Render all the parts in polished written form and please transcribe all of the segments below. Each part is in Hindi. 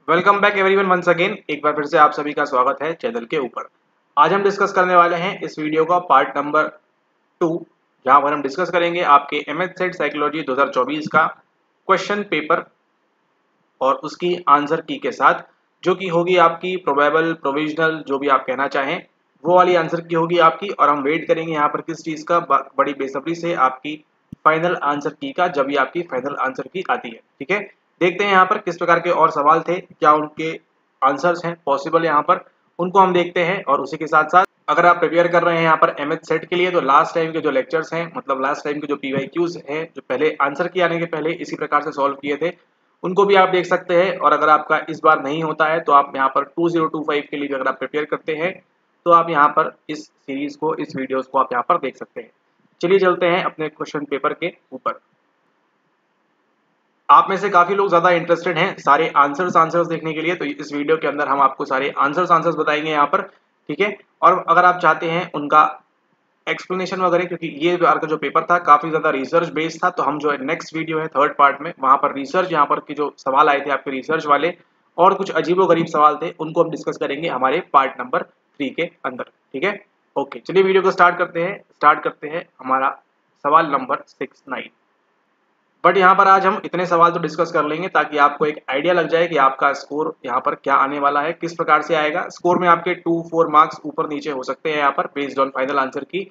Welcome back everyone once again. एक बार फिर से आप सभी का स्वागत है चैनल के ऊपर। आज हम डिस्कस करने वाले हैं इस वीडियो का पार्ट नंबर 2, जहां पर हम डिस्कस करेंगे आपके एमएच सेट साइकोलॉजी 2024 का क्वेश्चन पेपर और उसकी आंसर की के साथ, जो कि होगी आपकी प्रोबेबल प्रोविजनल, जो भी आप कहना चाहें, वो वाली आंसर की होगी आपकी। और हम वेट करेंगे यहाँ पर किस चीज़ का, बड़ी बेसब्री से आपकी फाइनल आंसर की का, जब भी आपकी फाइनल आंसर की आती है। ठीक है, देखते हैं यहाँ पर किस प्रकार के और सवाल थे, क्या उनके आंसर्स हैं पॉसिबल यहाँ पर, उनको हम देखते हैं। और उसी के साथ साथ अगर आप प्रिपेयर कर रहे हैं यहाँ पर एमएच सेट के लिए, तो लास्ट टाइम के जो लेक्चर्स हैं, मतलब लास्ट टाइम के जो पीवाईक्यूज हैं, जो पहले आंसर की आने के पहले इसी प्रकार से सॉल्व किए थे, उनको भी आप देख सकते हैं। और अगर आपका इस बार नहीं होता है तो आप यहाँ पर 2025 के लिए भी अगर आप प्रिपेयर करते हैं तो आप यहाँ पर इस सीरीज को, इस वीडियोस को आप यहाँ पर देख सकते हैं। चलिए चलते हैं अपने क्वेश्चन पेपर के ऊपर। आप में से काफी लोग ज्यादा इंटरेस्टेड हैं सारे आंसर्स देखने के लिए, तो इस वीडियो के अंदर हम आपको सारे आंसर्स बताएंगे यहाँ पर। ठीक है, और अगर आप चाहते हैं उनका एक्सप्लेनेशन वगैरह, क्योंकि ये बार का जो पेपर था काफी ज्यादा रिसर्च बेस्ड था, तो हम जो नेक्स्ट वीडियो है थर्ड पार्ट में, वहां पर रिसर्च, यहाँ पर की जो सवाल आए थे आपके रिसर्च वाले और कुछ अजीबोगरीब सवाल थे, उनको हम डिस्कस करेंगे हमारे पार्ट नंबर 3 के अंदर। ठीक है, ओके, चलिए वीडियो को स्टार्ट करते हैं हमारा सवाल नंबर 6-9। बट यहाँ पर आज हम इतने सवाल तो डिस्कस कर लेंगे ताकि आपको एक आइडिया लग जाए कि आपका स्कोर यहाँ पर क्या आने वाला है, किस प्रकार से आएगा। स्कोर में आपके 2-4 मार्क्स ऊपर नीचे हो सकते हैं यहाँ पर बेस्ड ऑन फाइनल आंसर की।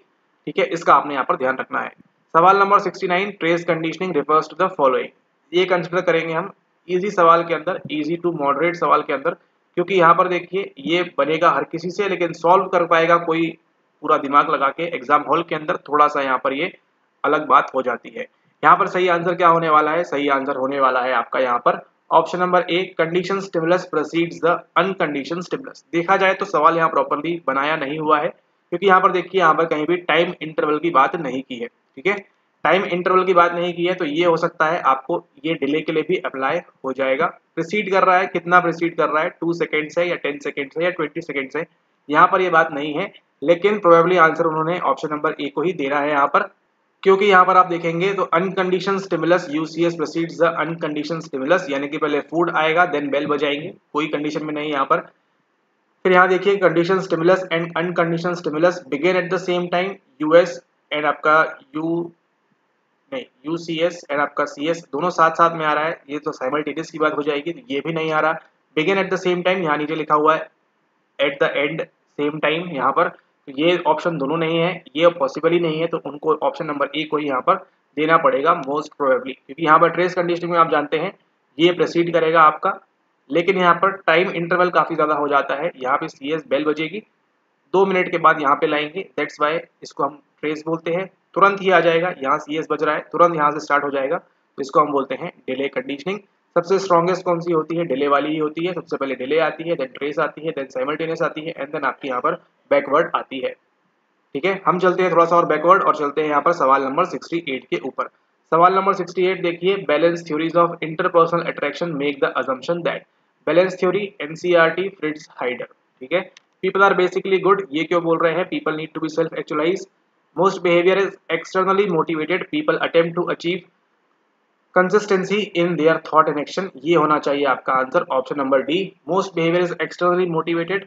ठीक है, इसका आपने यहाँ पर ध्यान रखना है। सवाल number 69, trace conditioning refers to the following. ये कंसिडर करेंगे हम इजी सवाल के अंदर, इजी टू मॉडरेट सवाल के अंदर, क्योंकि यहाँ पर देखिए ये बनेगा हर किसी से, लेकिन सॉल्व कर पाएगा कोई पूरा दिमाग लगा के एग्जाम हॉल के अंदर, थोड़ा सा यहाँ पर ये अलग बात हो जाती है। यहाँ पर सही आंसर क्या होने वाला है? सही आंसर होने वाला है आपका यहाँ पर option number A, condition stimulus precedes the uncondition stimulus. देखा जाए तो सवाल यहाँ प्रॉपर्ली बनाया नहीं हुआ है, क्योंकि यहाँ पर देखिए यहाँ पर कहीं भी टाइम इंटरवल की बात नहीं की है। ठीक है, टाइम इंटरवल की बात नहीं की है, तो ये हो सकता है आपको ये डिले के लिए भी अप्लाई हो जाएगा। प्रोसीड कर रहा है, कितना प्रोसीड कर रहा है, 2 सेकेंड से या 10 सेकेंड से या 20 सेकेंड से, यहाँ पर ये बात नहीं है। लेकिन प्रोबेबली आंसर उन्होंने ऑप्शन नंबर ए को ही देना है यहाँ पर, क्योंकि यहाँ पर आप देखेंगे तो uncondition stimulus UCS proceeds the uncondition stimulus, यानी कि पहले फूड आएगा देन बेल बजाएंगे, कोई कंडीशन में नहीं यहाँ पर। फिर यहाँ देखिए condition stimulus and uncondition stimulus begin at the same time, US and आपका यूसीएस एंड आपका सीएस दोनों साथ साथ में आ रहा है, ये तो साइमल्टेनियस की बात हो जाएगी, तो ये भी नहीं आ रहा। Begin at the same time, यहाँ नीचे लिखा हुआ है at the end same time, यहाँ पर तो ये ऑप्शन दोनों नहीं है, ये पॉसिबल ही नहीं है, तो उनको ऑप्शन नंबर ए को ही यहाँ पर देना पड़ेगा मोस्ट प्रोबेबली, क्योंकि यहाँ पर ट्रेस कंडीशनिंग में आप जानते हैं ये प्रोसीड करेगा आपका, लेकिन यहाँ पर टाइम इंटरवल काफी ज्यादा हो जाता है। यहाँ पे सीएस बेल बजेगी, 2 मिनट के बाद यहाँ पे लाएंगे, दैट्स वाई इसको हम ट्रेस बोलते हैं। तुरंत ही आ जाएगा, यहाँ सीएस बज रहा है, तुरंत यहाँ से स्टार्ट हो जाएगा, तो इसको हम बोलते हैं डिले कंडीशनिंग। सबसे स्ट्रॉन्गेस्ट कौन सी होती है? डिले वाली ही होती है। सबसे पहले डिले आती है, देन ट्रेस आती है, देन साइमल्टेनियस आती है, एंड देन आपकी यहाँ पर बैकवर्ड आती है। ठीक है, हम चलते हैं थोड़ा सा और बैकवर्ड और चलते हैं यहाँ पर सवाल नंबर 68 के ऊपर। सवाल नंबर 68 देखिए, balance theories of interpersonal attraction make the assumption that. Balance theory NCERT Fritz Heider. ठीक है, पीपल आर बेसिकली गुड, ये क्यों बोल रहे हैं? People need to be self actualize, most behaviour is externally motivated, people attempt to achieve consistency in their thought and action. ये होना चाहिए आपका answer option number D, most behaviour is externally motivated.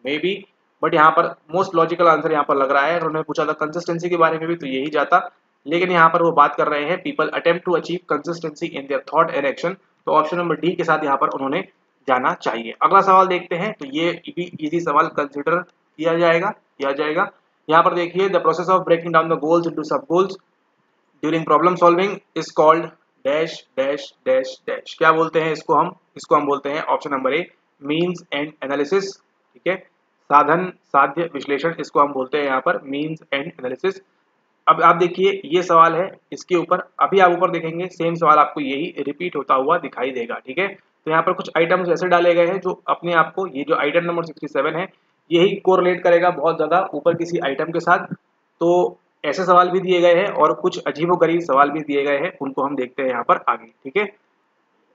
May be, but यहाँ पर मोस्ट लॉजिकल आंसर यहाँ पर लग रहा है। उन्होंने पूछा था कंसिस्टेंसी के बारे में भी, तो यही जाता, लेकिन यहाँ पर वो बात कर रहे हैं people attempt to achieve consistency in their thought and action, तो ऑप्शन नंबर डी के साथ यहाँ पर उन्होंने जाना चाहिए। अगला सवाल देखते हैं, तो ये भी इजी सवाल कंसिडर किया जाएगा। यहाँ पर देखिए, the process of breaking down the goals into sub goals during problem solving is called dash dash dash dash. क्या बोलते हैं इसको हम बोलते हैं option number A, means and analysis. ठीक है, साधन साध्य विश्लेषण, इसको हम बोलते हैं यहाँ पर मीन्स एंड एनालिसिस। अब आप देखिए ये सवाल है, इसके ऊपर अभी आप ऊपर देखेंगे सेम सवाल आपको यही रिपीट होता हुआ दिखाई देगा। ठीक है, तो यहाँ पर कुछ आइटम्स ऐसे डाले गए हैं जो अपने आप को, ये जो आइटम नंबर 67 है यही कोरिलेट करेगा बहुत ज्यादा ऊपर किसी आइटम के साथ। तो ऐसे सवाल भी दिए गए हैं और कुछ अजीबोगरीब सवाल भी दिए गए हैं, उनको हम देखते हैं यहाँ पर आगे। ठीक है,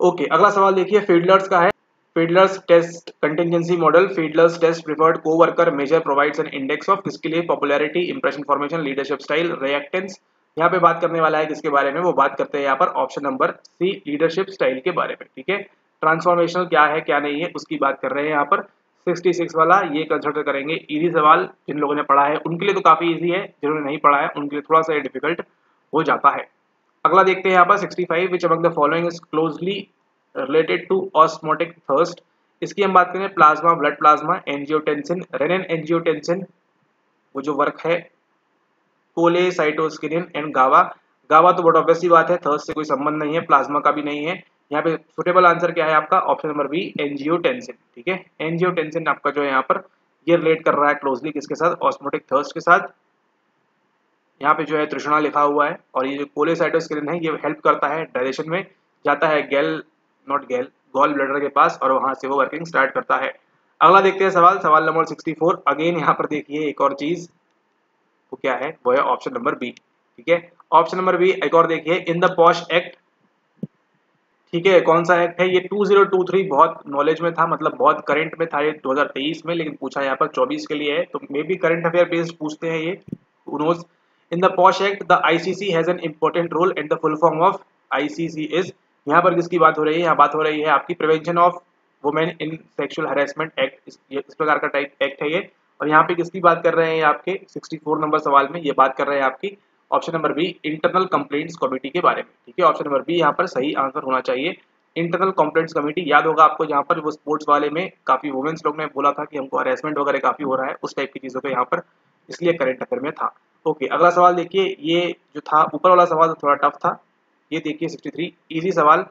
ओके, अगला सवाल देखिए फीडलर्स का है। Fiedler's test contingency model, Fiedler's test preferred coworker measure provides an index of, किसके लिए? Popularity, impression formation, leadership style, reactance. यहाँ पे बात करने वाला है किसके बारे में? वो बात करते हैं यहाँ पर option number C, leadership style के बारे में। ठीक है, ट्रांसफॉर्मेशनल क्या है क्या नहीं है उसकी बात कर रहे हैं यहाँ पर। 66 वाला ये कंसिडर करेंगे इजी सवाल, जिन लोगों ने पढ़ा है उनके लिए तो काफी इजी है, जिन्होंने नहीं पढ़ा है उनके लिए थोड़ा सा डिफिकल्ट हो जाता है। अगला देखते हैं यहाँ पर 65, which among the following is closely related to osmotic thirst. इसकी हम बात करें plasma, blood plasma, angiotensin, renin angiotensin, वो जो वर्क है कोलेसाइटोस्किनिन एंड गावा। गावा तो बहुत ऑब्वियस सी बात है, थर्स्ट से कोई संबंध नहीं है, प्लाज्मा का भी नहीं है। यहाँ पे सुटेबल आंसर क्या है आपका ऑप्शन नंबर बी एंजियोटेंसिन। ठीक है, एंजियोटेंसिन आपका जो है यहाँ पर ये रिलेट कर रहा है क्लोजली किसके साथ, ऑस्मोटिक थर्स्ट के साथ। यहाँ पे जो है तृष्णा लिखा हुआ है, और ये जो कोलेसाइटोस्किनिन है ये हेल्प करता है डाइजेशन में, जाता है गॉल ब्लैडर के पास और वहां से वो वर्किंग स्टार्ट करता है। अगला देखते हैं सवाल नंबर 64। अगेन यहाँ पर देखिए एक और चीज, वो क्या है, वो है ऑप्शन नंबर बी। ठीक है, ऑप्शन नंबर बी एक और देखिए, इन द पॉश एक्ट। ठीक है, कौन सा एक्ट है ये, 2023 बहुत नॉलेज में था, मतलब बहुत करंट में था ये 2023 में, लेकिन पूछा यहाँ पर 24 के लिए है, तो may be current affair based पूछते हैं ये, who knows। In the POSH act the ICC has an important role and the full form of ICC is. यहाँ पर किसकी बात हो रही है, यहाँ बात हो रही है आपकी prevention of women in sexual harassment act, इस प्रकार का टाइप एक्ट है ये। और यहाँ पे किसकी बात कर रहे हैं आपके 64 नंबर सवाल में, ये बात कर रहे हैं आपकी option number B internal complaints committee के बारे में। ठीक है, ऑप्शन नंबर बी यहाँ पर सही आंसर होना चाहिए। इंटरनल कंप्लेंट्स कमेटी, याद होगा आपको जहाँ पर वो स्पोर्ट्स वाले में काफी वुमेन्स लोग ने बोला था कि हमको हरेसमेंट वगैरह काफी हो रहा है, उस टाइप की चीजों पे यहाँ पर, इसलिए करंट अफेयर में था। ओके, अगला सवाल देखिए, ये जो था ऊपर वाला सवाल थोड़ा टफ था, ये देखिए 63 इजी सवाल।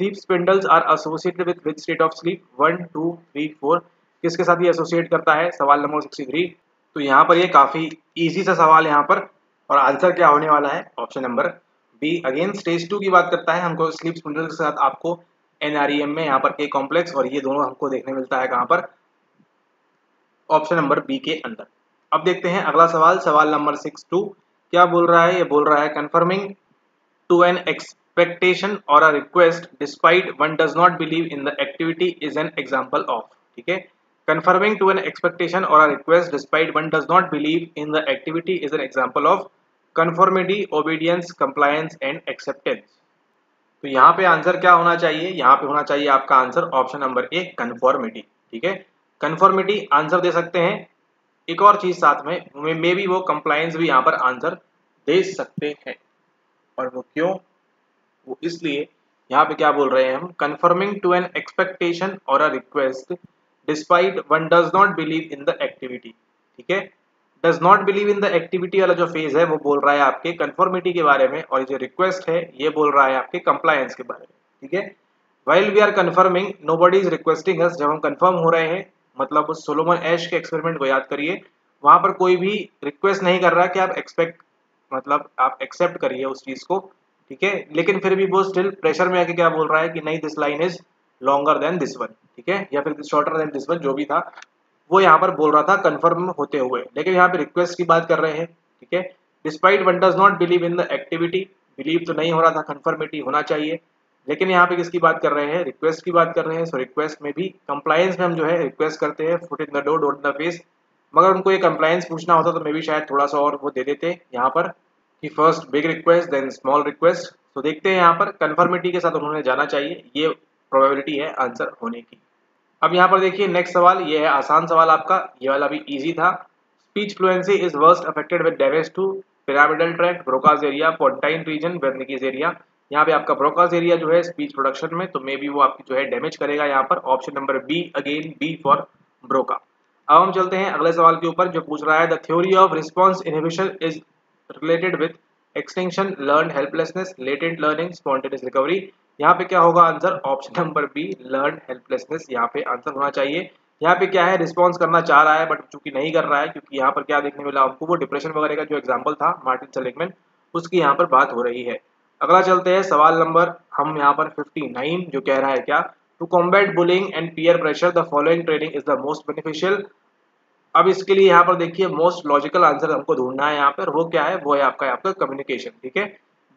Sleep spindles are associated with which state of sleep, 1 2 3 4, किसके साथ ये एसोसिएट करता है, सवाल नंबर 63। तो यहाँ पर ये काफी इजी सा सवाल यहाँ पर, और आंसर क्या होने वाला है option number B. Again stage 2 की बात करता है, हमको स्लीप स्पिंडल के साथ आपको एनआरईएम में यहाँ पर के कॉम्प्लेक्स, और ये दोनों हमको देखने मिलता है कहाँ पर, ऑप्शन नंबर बी के अंदर। अब देखते हैं अगला सवाल नंबर 62 क्या बोल रहा है, ये बोल रहा है कन्फर्मिंग टू एन एक्सपेक्टेशन और a request despite one does not believe in the activity is an example of. ठीक है, कन्फर्मिंग टू एन एक्सपेक्टेशन और a request despite one does not believe in the activity is an example of conformity, obedience, compliance and acceptance. तो यहाँ पे आंसर क्या होना चाहिए, यहाँ पे होना चाहिए आपका आंसर ऑप्शन नंबर ए कन्फॉर्मिटी। ठीक है, कन्फॉर्मिटी आंसर दे सकते हैं। एक और चीज साथ में मे बी वो कंप्लायंस भी यहाँ पर आंसर दे सकते हैं, और वो क्यों, वो इसलिए यहाँ पे क्या बोल रहे हैं हम, कन्फर्मिंग टू एन एक्सपेक्टेशन और a request despite one does not believe in the activity. ठीक है, does not believe in the activity वाला जो फेज है वो बोल रहा है आपके कन्फर्मिटी के बारे में, और जो रिक्वेस्ट है ये बोल रहा है आपके कंप्लायंस के बारे में। ठीक है, while we are conforming nobody is requesting us, जब हम कंफर्म हो रहे हैं, मतलब सोलोमन एश के एक्सपेरिमेंट को याद करिए, वहां पर कोई भी रिक्वेस्ट नहीं कर रहा कि आप एक्सपेक्ट, मतलब आप एक्सेप्ट करिए उस चीज को। ठीक है, लेकिन फिर भी वो स्टिल प्रेशर में आके क्या बोल रहा है कि नहीं, this line is longer than this one. ठीक है, या फिर शॉर्टर देन दिस वन, जो भी था वो यहाँ पर बोल रहा था कन्फर्म होते हुए, लेकिन यहाँ पे रिक्वेस्ट की बात कर रहे हैं। ठीक है, despite one does not believe in the activity, believe तो नहीं हो रहा था, कन्फर्मिटी होना चाहिए, लेकिन यहाँ पे किसकी बात कर रहे हैं, रिक्वेस्ट की बात कर रहे हैं। सो रिक्वेस्ट में भी, कंप्लायंस में हम जो है रिक्वेस्ट करते हैं, foot in the door don't in the face, मगर उनको ये कंप्लायंस पूछना होता तो मे भी शायद थोड़ा सा और वो दे देते यहाँ पर कि first big request then small request. तो देखते हैं यहाँ पर कन्फर्मिटी के साथ उन्होंने जाना चाहिए, ये प्रोबेबिलिटी है आंसर होने की। अब यहाँ पर देखिए नेक्स्ट सवाल, ये है आसान सवाल आपका, ये वाला भी इजी था। Speech fluency is worst affected with damage to pyramidal tract, Broca's area, pontine region, Wernicke's area. यहाँ पे आपका ब्रोकास एरिया जो है स्पीच प्रोडक्शन में, तो मे बी वो आपकी जो है डैमेज करेगा यहाँ पर, option number B, again B for Broca. अब हम चलते हैं अगले सवाल के ऊपर जो पूछ रहा है, the theory of response inhibition is related with extinction, learn helplessness, latent learning, spontaneous recovery. यहाँ पे क्या होगा answer, option number B, learn helplessness यहाँ पे आंसर होना चाहिए। यहाँ पे क्या है, रिस्पॉन्स करना चाह रहा है बट चूंकि नहीं कर रहा है, क्योंकि यहाँ पर क्या देखने मिला आपको, वो डिप्रेशन वगैरह का जो एग्जाम्पल था मार्टिन सेलिगमैन, उसकी यहाँ पर बात हो रही है। अगला चलते हैं सवाल नंबर हम यहाँ पर 59 जो कह रहा है क्या, to combat bullying and peer pressure the following training is the most beneficial. अब इसके लिए यहाँ पर देखिए मोस्ट लॉजिकल आंसर हमको ढूंढना है यहाँ पर, वो क्या है, वो है आपका कम्युनिकेशन। ठीक है,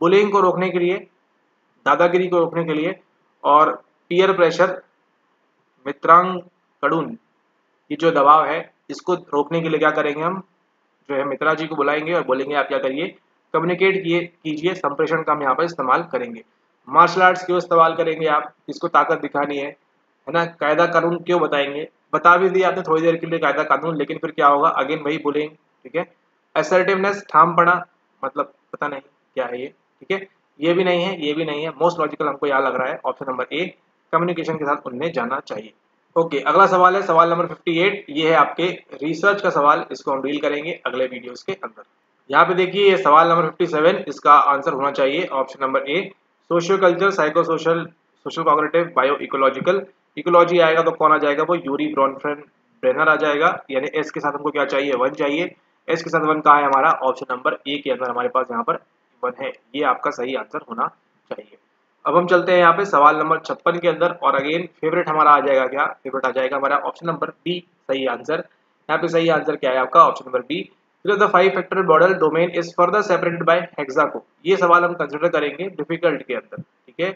बुलिंग को रोकने के लिए, दादागिरी को रोकने के लिए, और पीयर प्रेशर, मित्रांगकडून, ये जो दबाव है इसको रोकने के लिए क्या करेंगे, हम जो है मित्रा जी को बुलाएंगे और बोलेंगे आप क्या करिए, कम्युनिकेट कीजिए, संप्रेषण का हम यहाँ पर इस्तेमाल करेंगे। मार्शल आर्ट्स क्यों इस्तेमाल करेंगे आप, किसको ताकत दिखानी है, है ना। कायदा कानून क्यों बताएंगे, बता भी दिया आपने थोड़ी देर के लिए कायदा कानून, लेकिन फिर क्या होगा, अगेन वही बोलेंगे। ठीक है। असर्टिवनेस, ठाम पड़ा, मतलब पता नहीं क्या है ये। ठीक है, ये भी नहीं है, ये भी नहीं है। मोस्ट लॉजिकल हमको यहाँ लग रहा है ऑप्शन नंबर ए, कम्युनिकेशन के साथ उनमें जाना चाहिए। ओके, अगला सवाल है सवाल नंबर 58। ये है आपके रिसर्च का सवाल, इसको हम डील करेंगे अगले वीडियोस के अंदर। यहाँ पे देखिए ये सवाल नंबर 57, इसका आंसर होना चाहिए ऑप्शन नंबर ए, socio culture, psycho social, social cognitive, bio ecological. Ecology आएगा तो कौन आ जाएगा, वो यूरी ब्रॉनफ्रेंड ब्रेनर आ जाएगा। यानी एस के साथ हमको क्या चाहिए, 1 चाहिए। एस के साथ 1 कहाँ है हमारा, ऑप्शन नंबर ए के अंदर हमारे पास यहाँ पर 1 है। ये आपका सही आंसर होना चाहिए। अब हम चलते हैं यहाँ पे सवाल नंबर 56 के अंदर, और अगेन फेवरेट हमारा आ जाएगा, क्या फेवरेट आ जाएगा हमारा ऑप्शन नंबर बी, सही आंसर। यहाँ पे सही आंसर क्या है आपका, option number B. The 5 factorial model domain is further separated by hexagon. ये सवाल हम कंसिडर करेंगे डिफिकल्ट के अंदर। ठीक है,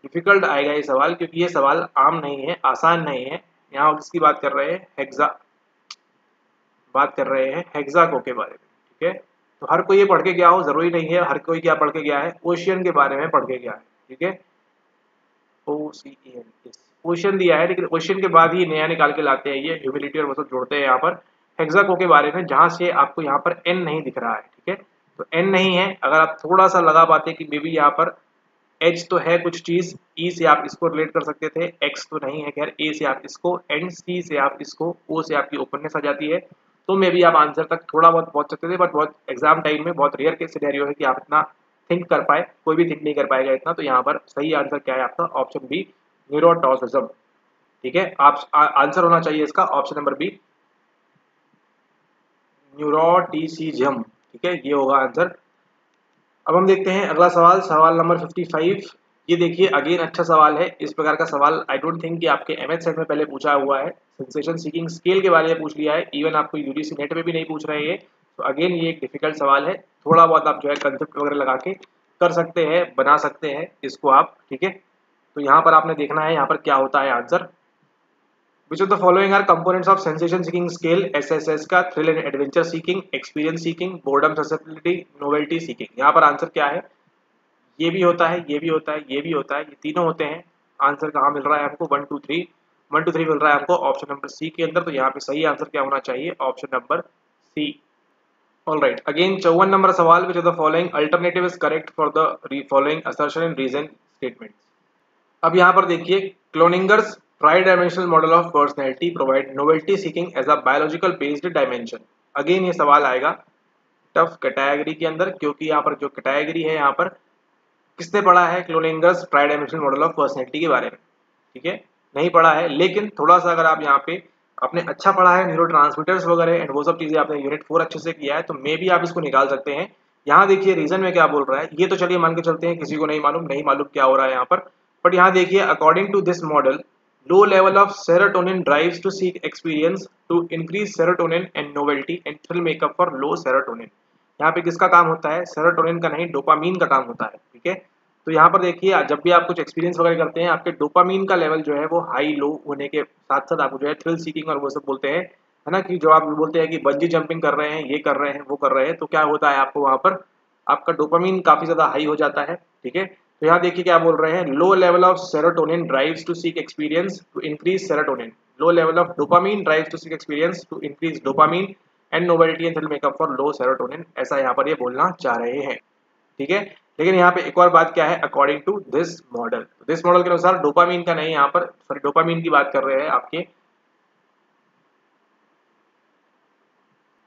डिफिकल्ट आएगा ये सवाल, क्योंकि ये सवाल आम नहीं है, आसान नहीं है। यहाँ किसकी बात कर रहे हैं, बात कर रहे हैं हेक्सागो के बारे में। ठीक है, तो हर कोई ये पढ़ के गया हो जरूरी नहीं है, हर कोई क्या पढ़ के गया है, ओशियन के बारे में पढ़ के गया है। ठीक है, OCEN, ओशियन दिया है, लेकिन ओशियन के बाद ही नया निकाल के लाते हैं, ये ह्यूमिडिटी और वो सब जोड़ते हैं यहाँ पर हेक्सागो के बारे में, जहाँ से आपको यहाँ पर एन नहीं दिख रहा है। ठीक है, तो एन नहीं है, अगर आप थोड़ा सा लगा पाते कि मे बी यहाँ पर एच तो है कुछ चीज, ई से आप इसको रिलेट कर सकते थे, एक्स तो नहीं है, खैर ए से आप इसको, एंड सी से आप इसको, ओ से आपकी ओपननेस आ जाती है, तो मे बी आप आंसर तक थोड़ा बहुत पहुंच सकते थे। बट बहुत एग्जाम टाइम में बहुत रेयर के सिनेरियो है कि आप इतना थिंक कर पाए, कोई भी थिंक नहीं कर पाएगा इतना। तो यहाँ पर सही आंसर क्या है आपका, ऑप्शन बी, न्यूरोटॉसिज्म। ठीक है, आप आंसर होना चाहिए इसका ऑप्शन नंबर बी, न्यूरोटिसिज्म। ठीक है, ये होगा आंसर। अब हम देखते हैं अगला सवाल, सवाल नंबर 55। ये देखिए अगेन अच्छा सवाल है, इस प्रकार का सवाल आई डोंट थिंक कि आपके एमएच सेट में पहले पूछा हुआ है। सेंसेशन सीकिंग स्केल के बारे में पूछ लिया है, इवन आपको यूजीसी नेट में भी नहीं पूछ रहे हैं। तो अगेन ये एक डिफिकल्ट सवाल है, थोड़ा बहुत आप जो है कंसेप्ट वगैरह लगा के कर सकते हैं, बना सकते हैं इसको आप। ठीक है, तो यहाँ पर आपने देखना है यहाँ पर क्या होता है answer. Which of the following are components of sensation seeking scale, SSS का, thrill and adventure seeking, experience seeking, boredom susceptibility, novelty seeking. यहाँ पर आंसर क्या है, ये भी होता है, ये भी होता है, ये भी होता है, ये तीनों होते हैं। आंसर कहाँ मिल रहा है आपको, 1 2 3, 1 2 3 मिल रहा है आपको ऑप्शन नंबर सी के अंदर। तो यहाँ पे सही आंसर क्या होना चाहिए, option number C. Alright, again 54 number सवाल, which of the following alternative is correct for the following assertion and reason statement. अब यहाँ पर देखिए, Cloninger's tri dimensional model of personality provide novelty seeking as a biological based dimension. Again ये सवाल आएगा टफ कैटेगरी के अंदर, क्योंकि यहाँ पर जो कैटेगरी है, यहाँ पर किसने पढ़ा है Cloninger's tri dimensional model of personality के बारे में। ठीक है, नहीं पढ़ा है, लेकिन थोड़ा सा अगर आप यहाँ पे आपने अच्छा पढ़ा है, न्यूरोट्रांसमीटर्स वगैरह एंड वो सब चीजें आपने यूनिट 4 अच्छे से किया है, तो मे भी आप इसको निकाल सकते हैं। यहाँ देखिए रीजन में क्या बोल रहा है, ये तो चलिए मान के चलते हैं किसी को नहीं मालूम, नहीं मालूम क्या हो रहा है यहाँ पर। बट यहाँ देखिए, according to this model, low level of serotonin drives to seek experience to increase serotonin and novelty and thrill makeup for low serotonin. यहाँ पे किसका काम होता है, सेरोटोनिन का नहीं, डोपामीन का काम होता है। ठीक है, तो यहाँ पर देखिए, जब भी आप कुछ एक्सपीरियंस वगैरह करते हैं, आपके डोपामीन का लेवल जो है वो हाई लो होने के साथ साथ आपको जो है थ्रिल सीकिंग और वो सब बोलते हैं, है ना, कि जो आप बोलते हैं कि बंजी जंपिंग कर रहे हैं, ये कर रहे हैं, वो कर रहे हैं, तो क्या होता है आपको वहाँ पर आपका डोपामीन काफी ज्यादा हाई हो जाता है। ठीक है, तो यहाँ देखिए क्या बोल रहे हैं, low level of serotonin drives to seek experience to increase serotonin, low level of dopamine drives to seek experience to increase dopamine and novelty and thrill makeup for low serotonin, ऐसा यहाँ पर ये बोलना चाह रहे हैं। ठीक है, लेकिन यहाँ पे एक और बात क्या है, according to this model, this model के अनुसार डोपामीन का नहीं, यहाँ पर सॉरी डोपामीन की बात कर रहे हैं आपके,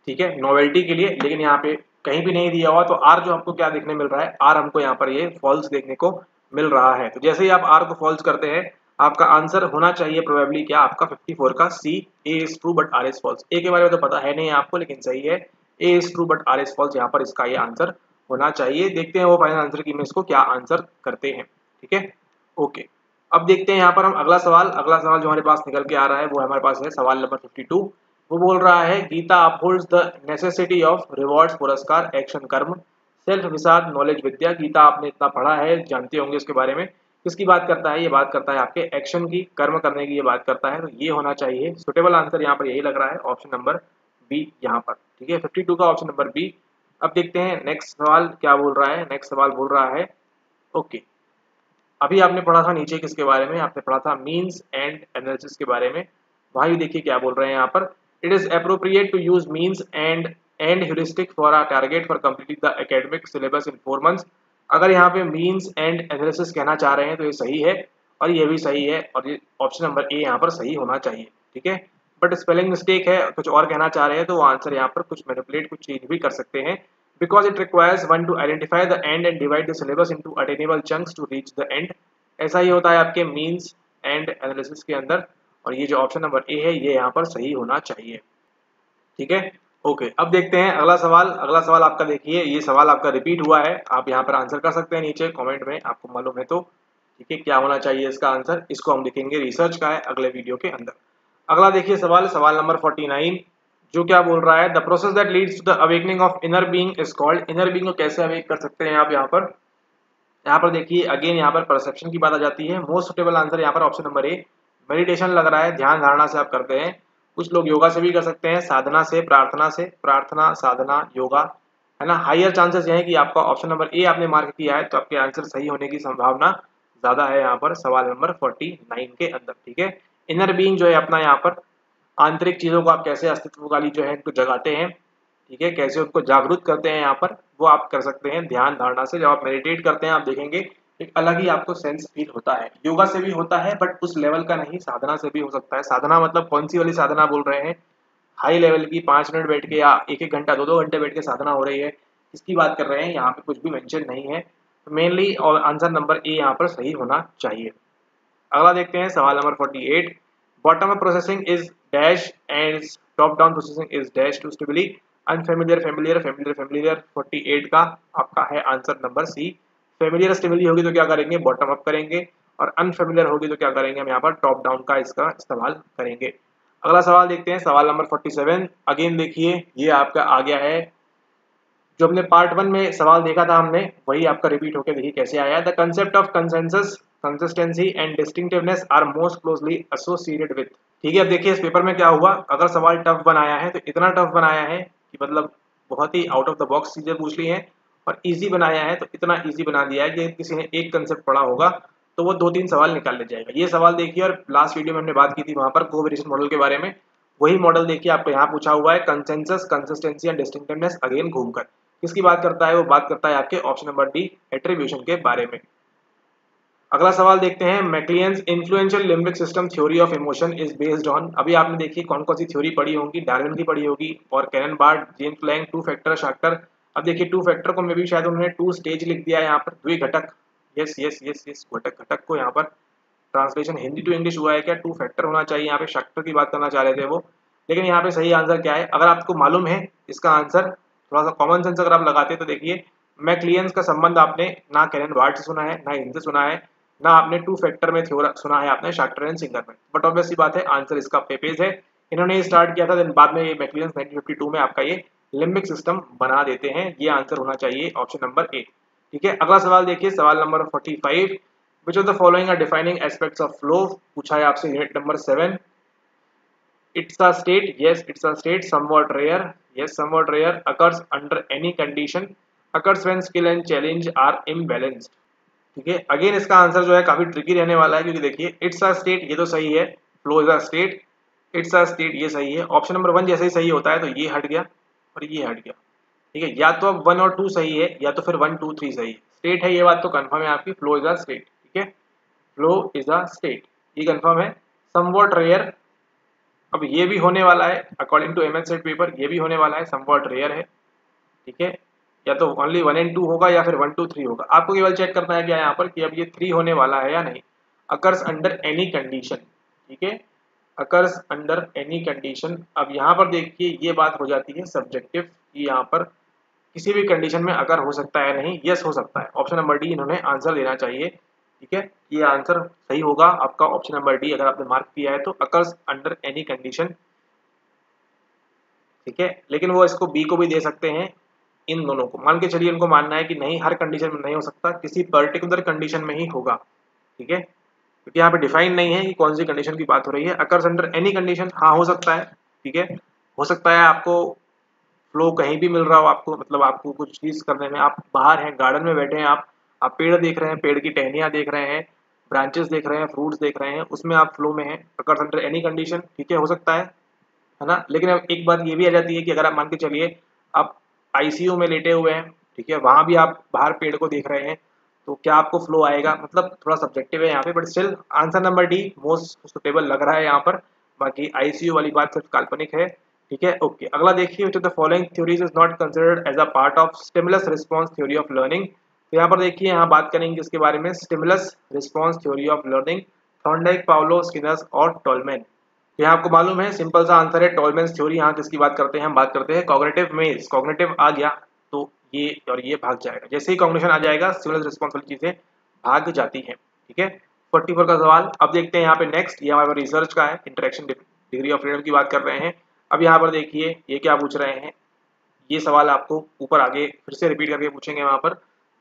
ठीक है, नोवेल्टी के लिए, लेकिन यहाँ पे कहीं भी नहीं दिया हुआ। तो आर जो हमको क्या देखने मिल रहा है, आर हमको यहाँ पर ये फॉल्स देखने को मिल रहा है। तो जैसे ही आप आर को फॉल्स करते हैं, आपका आंसर होना चाहिए प्रोबेबली क्या, आपका 54 का C, A is true but R is false. A के बारे में तो पता है नहीं आपको, लेकिन सही है, A is true but R is false, यहाँ पर इसका ये आंसर होना चाहिए। देखते हैं वो फाइनल आंसर की में इसको क्या आंसर करते हैं। ठीक है, ओके, अब देखते हैं यहाँ पर हम अगला सवाल। अगला सवाल जो हमारे पास निकल के आ रहा है वो हमारे पास है सवाल नंबर 52। वो बोल रहा है, Gita upholds the necessity of rewards, पुरस्कार, एक्शन, कर्म, सेल्फ विषाद, नॉलेज, विद्या। गीता आपने इतना पढ़ा है, जानते होंगे इसके बारे में। किसकी बात करता है, ये बात करता है आपके एक्शन की, कर्म करने की ये बात करता है। तो ये होना चाहिए सुटेबल आंसर, यहाँ पर यही लग रहा है, ऑप्शन नंबर बी यहाँ पर। ठीक है, 52 का ऑप्शन नंबर बी। अब देखते हैं नेक्स्ट सवाल क्या बोल रहा है। नेक्स्ट सवाल बोल रहा है, ओके, अभी आपने पढ़ा था नीचे किसके बारे में, आपने पढ़ा था मीन्स एंड एनालिसिस के बारे में। भाई देखिए क्या बोल रहे हैं यहाँ पर, it is appropriate to use means and heuristic for a target for completing the academic syllabus in 4 months। अगर यहाँ पे मीन्स एंड एनालिसिस कहना चाह रहे हैं तो ये सही है और ये भी सही है, और ये ऑप्शन नंबर ए यहाँ पर सही होना चाहिए, ठीक है। बट स्पेलिंग मिस्टेक है, कुछ और कहना चाह रहे हैं तो वो आंसर यहाँ पर कुछ मैनिपुलेट, कुछ चेंज भी कर सकते हैं। Because it requires one to identify the end and divide the syllabus into attainable chunks to reach the end. ऐसा ही होता है आपके मीन्स एंड एनालिसिस के अंदर, और ये जो ऑप्शन नंबर ए है ये यहाँ पर सही होना चाहिए, ठीक है। ओके, अब देखते हैं अगला सवाल। अगला सवाल आपका देखिए, ये सवाल आपका रिपीट हुआ है, आप यहाँ पर आंसर कर सकते हैं नीचे कमेंट में, आपको मालूम है तो, ठीक है। क्या होना चाहिए इसका आंसर, इसको हम लिखेंगे, रिसर्च का है, अगले वीडियो के अंदर। अगला देखिए सवाल, सवाल नंबर 49, जो क्या बोल रहा है, the process that leads to the awakening of inner being is called. Inner being को कैसे अवेक कर सकते हैं आप यहाँ पर देखिए अगेन यहाँ पर परसेप्शन की बात आ जाती है। मोस्ट सुटेबल आंसर यहाँ पर ऑप्शन नंबर ए, मेडिटेशन लग रहा है, ध्यान धारणा से आप करते हैं। कुछ लोग योगा से भी कर सकते हैं, साधना से, प्रार्थना साधना योगा, है ना। हायर चांसेस ये है कि आपका ऑप्शन नंबर ए आपने मार्क किया है तो आपके आंसर सही होने की संभावना ज्यादा है यहाँ पर सवाल नंबर 49 के अंदर, ठीक है। इनर बीइंग जो है अपना यहाँ पर आंतरिक चीजों को आप कैसे अस्तित्व वाली जो है इनको जगाते हैं, ठीक है, कैसे उनको जागरूक करते हैं यहाँ पर, वो आप कर सकते हैं ध्यान धारणा से। जब आप मेडिटेट करते हैं आप देखेंगे एक अलग ही आपको सेंस फील होता है। योगा से भी होता है बट उस लेवल का नहीं, साधना से भी हो सकता है। साधना मतलब कौन सी वाली साधना बोल रहे हैं, हाई लेवल की 5 मिनट बैठ के या 1-1 घंटा 2-2 घंटे बैठ के साधना हो रही है, इसकी बात कर रहे हैं, यहाँ पे कुछ भी मेंशन नहीं है। मेनली और आंसर नंबर ए यहाँ पर सही होना चाहिए। अगला देखते हैं सवाल number 48, bottom up processing is dash and top down processing is dash to stimuli unfamiliar familiar familiar familiar. 48 का आपका है answer number C. Familiar stimuli होगी तो क्या करेंगे, बॉटम अप करेंगे, और अनफेमिलियर होगी तो क्या करेंगे, हम यहाँ पर टॉप डाउन का इसका इस्तेमाल करेंगे। अगला सवाल देखते हैं सवाल नंबर 47। अगेन देखिए ये आपका आ गया है, जो हमने पार्ट 1 में सवाल देखा था हमने वही आपका रिपीट होकर देखिए कैसे आया। The concept of consensus consistency and distinctiveness are most closely associated with. ठीक है, अब देखिए इस पेपर में क्या हुआ, अगर सवाल टफ बनाया है तो इतना टफ बनाया है कि मतलब बहुत ही आउट ऑफ द बॉक्स चीजें पूछ ली हैं, और इजी बनाया है तो इतना इजी बना दिया है कि किसी ने एक कंसेप्ट पढ़ा होगा तो वो 2-3 सवाल निकाल ले जाएगा। ये सवाल देखिए, और लास्ट वीडियो में हमने बात की थी वहां पर कोवेरिएशन मॉडल के बारे में, वही मॉडल देखिए आपको यहाँ पूछा हुआ है, consensus consistency and distinctiveness again घूमकर किसकी बात करता है, वो बात करता है आपके ऑप्शन नंबर डी एट्रीब्यूशन के बारे में। अगला सवाल देखते हैं, MacLean's influential limbic system theory of emotion is based on. अभी आपने देखिए कौन कौन सी थ्योरी पढ़ी होंगी, डार्विन की पढ़ी होगी और Cannon Bard, James Lange, two factor Schachter. अब देखिए टू फैक्टर को मे भी शायद उन्होंने टू स्टेज लिख दिया है यहाँ पर, द्विघटक, यस यस यस यस घटक, घटक को यहाँ पर ट्रांसलेशन हिंदी टू इंग्लिश हुआ है क्या, टू फैक्टर होना चाहिए, यहाँ पे शाक्टर की बात करना चाह रहे थे वो। लेकिन यहाँ पे सही आंसर क्या है, अगर आपको मालूम है इसका आंसर, थोड़ा सा कॉमन सेंस अगर आप लगाते तो देखिए मैक्लियंस का संबंध आपने ना कैनन बार्ड से सुना है, ना इनसे सुना है, ना आपने टू फैक्टर में थ्योरा सुना है आपने शाक्टर एंड सिंगर में। बट ऑब्वियस सी बात है आंसर इसका पेपेज है, इन्होंने स्टार्ट किया था, देन बाद में ये मैक्लियंस 1952 में आपका ये लिम्बिक सिस्टम बना देते हैं। ये आंसर होना चाहिए ऑप्शन नंबर ए, ठीक है। अगला सवाल देखिए सवाल number 45, which of the following are defining aspects of flow, पूछा है आपसे unit number 7। It's a state, yes it's a state, somewhat rare, yes somewhat rare, occurs under any condition, occurs when skill and challenge are imbalanced। ठीक है, अगेन इसका आंसर जो है काफी ट्रिकी रहने वाला है, क्योंकि देखिए इट्स अ स्टेट ये तो सही है, flow is a state, it's a state ये सही है, ऑप्शन नंबर 1 जैसे ही सही होता है तो ये हट गया और ये हट गया, ठीक है। या तो अब 1 और 2 सही है या तो फिर 1 2 3 सही है। स्टेट है ये बात तो कंफर्म है आपकी, फ्लो इज अ स्टेट, ठीक है, फ्लो इज अ स्टेट ये कंफर्म है। समवॉट रेयर, अब ये भी होने वाला है according to MH SET paper, ये भी होने वाला है, समवॉट रेयर है, ठीक है। या तो ओनली 1 and 2 होगा या फिर 1 2 3 होगा, आपको केवल चेक करना है क्या यहाँ पर कि अब ये 3 होने वाला है या नहीं। अकर्स अंडर एनी कंडीशन, ठीक है, अकर्स अंडर एनी कंडीशन। अब यहाँ पर देखिए ये बात हो जाती है सब्जेक्टिव कि यहाँ पर किसी भी कंडीशन में अगर हो सकता है नहीं, यस हो सकता है। ऑप्शन नंबर डी इन्होंने आंसर देना चाहिए, ठीक है, ये आंसर सही होगा आपका ऑप्शन नंबर डी अगर आपने मार्क किया है तो, अकर्स अंडर एनी कंडीशन, ठीक है। लेकिन वो इसको बी को भी दे सकते हैं, इन दोनों को मान के चलिए, इनको मानना है कि नहीं हर कंडीशन में नहीं हो सकता, किसी पर्टिकुलर कंडीशन में ही होगा, ठीक है, क्योंकि यहाँ पे डिफाइन नहीं है कि कौन सी कंडीशन की बात हो रही है। अकर्स अंडर एनी कंडीशन, हाँ हो सकता है, ठीक है, हो सकता है आपको फ्लो कहीं भी मिल रहा हो, आपको मतलब आपको कुछ चीज करने में, आप बाहर हैं गार्डन में बैठे हैं, आप पेड़ देख रहे हैं, पेड़ की टहनियाँ देख रहे हैं, ब्रांचेस देख रहे हैं, फ्रूट्स देख रहे हैं, उसमें आप फ्लो में हैं, अकर्स अंडर एनी कंडीशन, ठीक है, हो सकता है ना। लेकिन अब एक बात ये भी आ जाती है कि अगर आप मान के चलिए आप आईसीयू में लेटे हुए हैं, ठीक है, वहां भी आप बाहर पेड़ को देख रहे हैं, तो क्या आपको फ्लो आएगा, मतलब थोड़ा सब्जेक्टिव है यहाँ पे, but still answer number D most suitable लग रहा है यहाँ पर। बाकी आईसीयू वाली बात सिर्फ काल्पनिक है, ठीक है। ओके, अगला देखिए, which of the following theories is not considered as a part of stimulus response theory of learning. तो यहाँ पर देखिए, यहाँ बात करेंगे इसके बारे में, stimulus response theory of learning, Thorndike, Paulo, Skinner और टॉलमैन। यहाँ आपको मालूम है, सिंपल सा आंसर है टॉलमैन थ्योरी। यहाँ किसकी बात करते हैं, हम बात करते हैं कॉग्निटिव में। कॉग्निटिव आ गया तो ये और ये भाग जाएगा, जैसे ही कॉग्निशन आ जाएगा स्टिमुलस रिस्पांस वाली चीजें भाग जाती हैं, ठीक है। 44 का सवाल अब देखते हैं यहाँ पे नेक्स्ट, ये हमारे रिसर्च का है, इंटरेक्शन डिग्री ऑफ फ्रीडम की बात कर रहे हैं। अब यहाँ पर देखिए ये क्या पूछ रहे हैं, ये सवाल आपको ऊपर आगे फिर से रिपीट करके पूछेंगे वहां पर,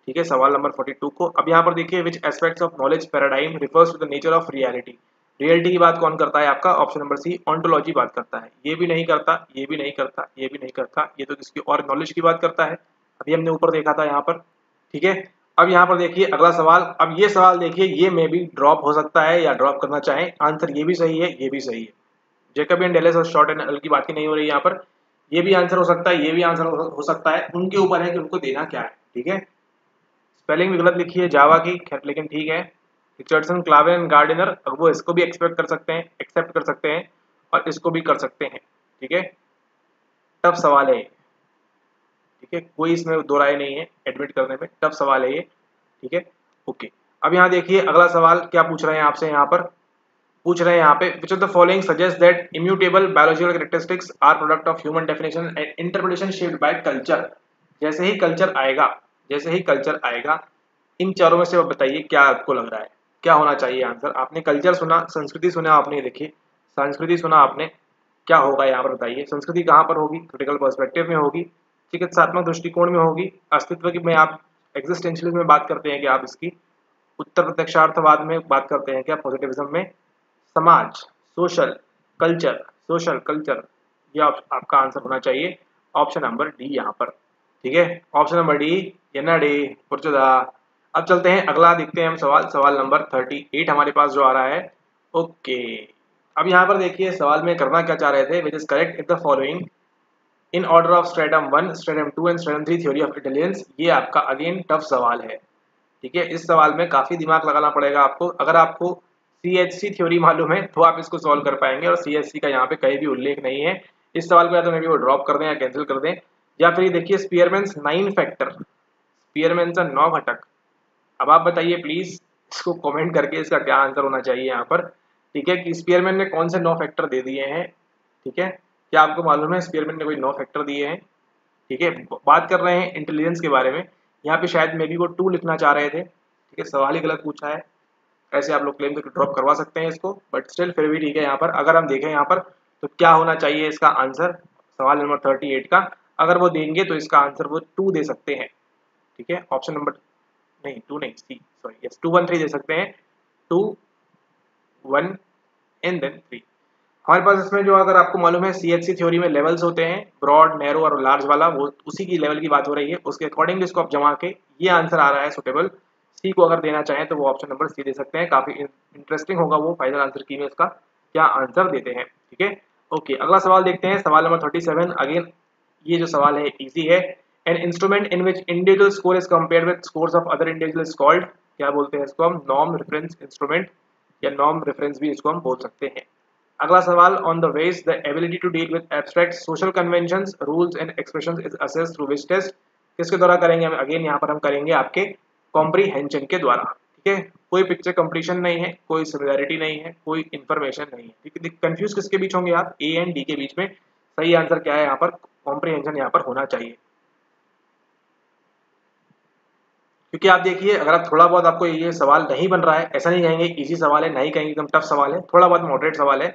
ठीक है, सवाल नंबर 42 को। अब यहाँ पर देखिए, which aspects of knowledge paradigm refers to the nature of reality. Reality की बात कौन करता है आपका, ऑप्शन नंबर सी ऑन्टोलॉजी बात करता है। ये भी नहीं करता, ये भी नहीं करता, ये भी नहीं करता, ये तो किसकी और नॉलेज की बात करता है, अभी हमने ऊपर देखा था यहाँ पर, ठीक है। अब यहाँ पर देखिए अगला सवाल, अब ये सवाल देखिए, ये मे भी ड्रॉप हो सकता है या ड्रॉप करना चाहें, आंसर ये भी सही है, ये भी सही है। जैकबियन डेलेस और शॉर्ट एंड एल की बात की नहीं हो रही है यहाँ पर, ये भी आंसर हो सकता है, ये भी आंसर हो सकता है, उनके ऊपर है कि उनको देना क्या है, ठीक है। स्पेलिंग भी गलत लिखी है जावा की, खैर लेकिन ठीक है। रिचर्डसन, क्लावेन, गार्डिनर, अब वो इसको भी एक्सपेक्ट कर सकते हैं, एक्सेप्ट कर सकते हैं, और इसको भी कर सकते हैं, ठीक है। टफ सवाल है, ठीक है, कोई इसमें दो राय नहीं है, एडमिट करने में टफ सवाल है ये, ठीक है। ओके, अब यहाँ देखिए अगला सवाल क्या पूछ रहे हैं आपसे, यहाँ पर पूछ रहे हैं यहाँ पे, which of the following suggests that immutable biological characteristics are product of human definition and interpretation shaped by culture। जैसे ही कल्चर आएगा, जैसे ही कल्चर आएगा, इन चारों में से आप बताइए क्या आपको लग रहा है, क्या होना चाहिए आंसर। आपने कल्चर सुना, संस्कृति सुना आपने, देखिए संस्कृति सुना आपने, क्या होगा यहाँ पर बताइए। संस्कृति कहाँ पर होगी, क्रिटिकल पर्सपेक्टिव में होगी, चिकित्सात्मक दृष्टिकोण में होगी, अस्तित्व की में आप एग्जिस्टेंशियलिज्म में बात करते हैं कि आप इसकी, उत्तर प्रत्यक्षार्थवाद में बात करते हैं क्या, पॉजिटिविज्म में, समाज, सोशल कल्चर, सोशल कल्चर, ये आपका आंसर होना चाहिए ऑप्शन नंबर डी यहाँ पर, ठीक है। ऑप्शन नंबर डी, डी पुरचुदा। अब चलते हैं अगला, देखते हैं हम सवाल, सवाल नंबर 38 हमारे पास जो आ रहा है। ओके, अब यहाँ पर देखिए सवाल में करना क्या चाह रहे थे, which is correct in the following in order of stratum 1, stratum 2 and stratum 3 theory of intelligence. ये आपका अगेन टफ सवाल है, ठीक है। इस सवाल में काफी दिमाग लगाना पड़ेगा आपको। अगर आपको CHC थ्योरी मालूम है तो आप इसको सॉल्व कर पाएंगे, और CHC का यहाँ पे कहीं भी उल्लेख नहीं है। इस सवाल को या तो मे भी वो ड्रॉप कर दें या कैंसिल कर दें, या फिर देखिए स्पीयरमैन्स 9 फैक्टर, स्पीयरमैन का 9 घटक। अब आप बताइए प्लीज इसको कमेंट करके इसका क्या आंसर होना चाहिए यहाँ पर, ठीक है, कि स्पीयरमैन ने कौन से 9 फैक्टर दे दिए हैं, ठीक है। क्या आपको मालूम है स्पीयरमैन ने कोई 9 फैक्टर दिए हैं, ठीक है। बात कर रहे हैं इंटेलिजेंस के बारे में, यहाँ पे शायद मे बी वो 2 लिखना चाह रहे थे, ठीक है, सवाल ही गलत पूछा है। ऐसे आप लोग क्लेम करके ड्रॉप करवा सकते हैं इसको, बट स्टिल फिर भी ठीक है। यहाँ पर अगर हम देखें यहाँ पर तो क्या होना चाहिए इसका आंसर, सवाल नंबर 38 का, अगर वो देंगे तो इसका आंसर वो 2 दे सकते हैं, ठीक है। ऑप्शन नंबर नहीं 2 नहीं सी, सॉरी यस 2 1 3 दे सकते हैं, 2 1 एंड देन 3। हमारे पास इसमें जो, अगर आपको मालूम है CHC थ्योरी में लेवल्स होते हैं, ब्रॉड, नैरो और लार्ज वाला, वो उसी की लेवल की बात हो रही है, उसके अकॉर्डिंग इसको आप जमा के ये आंसर आ रहा है सुटेबल। सी को अगर देना चाहें तो वो ऑप्शन नंबर सी दे सकते हैं, काफी इंटरेस्टिंग होगा वो फाइनल आंसर की में इसका क्या आंसर देते हैं, ठीक है। ओके, अगला सवाल देखते हैं, सवाल नंबर 37। अगेन ये जो सवाल है इजी है। An instrument in which individual score is compared with scores of other individual is called, क्या बोलते हैं इसको हम, नॉर्म रेफरेंस इंस्ट्रूमेंट, या नॉर्म रेफरेंस भी इसको हम बोल सकते हैं। अगला सवाल, on the ways the ability to deal with abstract social conventions, rules and expressions is assessed through which test, किसके द्वारा करेंगे हम, अगेन यहाँ पर हम करेंगे आपके कॉम्प्रीहेंशन के द्वारा, ठीक है। कोई पिक्चर कंप्लीशन नहीं है, कोई सिमिलैरिटी नहीं है, कोई इंफॉर्मेशन नहीं है, ठीक है। कंफ्यूज किसके बीच होंगे आप, ए एंड डी के बीच में। सही आंसर क्या है यहाँ पर, कॉम्प्रीहेंशन यहाँ पर होना चाहिए। क्योंकि आप देखिए अगर आप थोड़ा बहुत, आपको ये सवाल नहीं बन रहा है, ऐसा नहीं कहेंगे इजी सवाल है, नहीं कहेंगे एकदम टफ सवाल है, थोड़ा बहुत मॉडरेट सवाल है।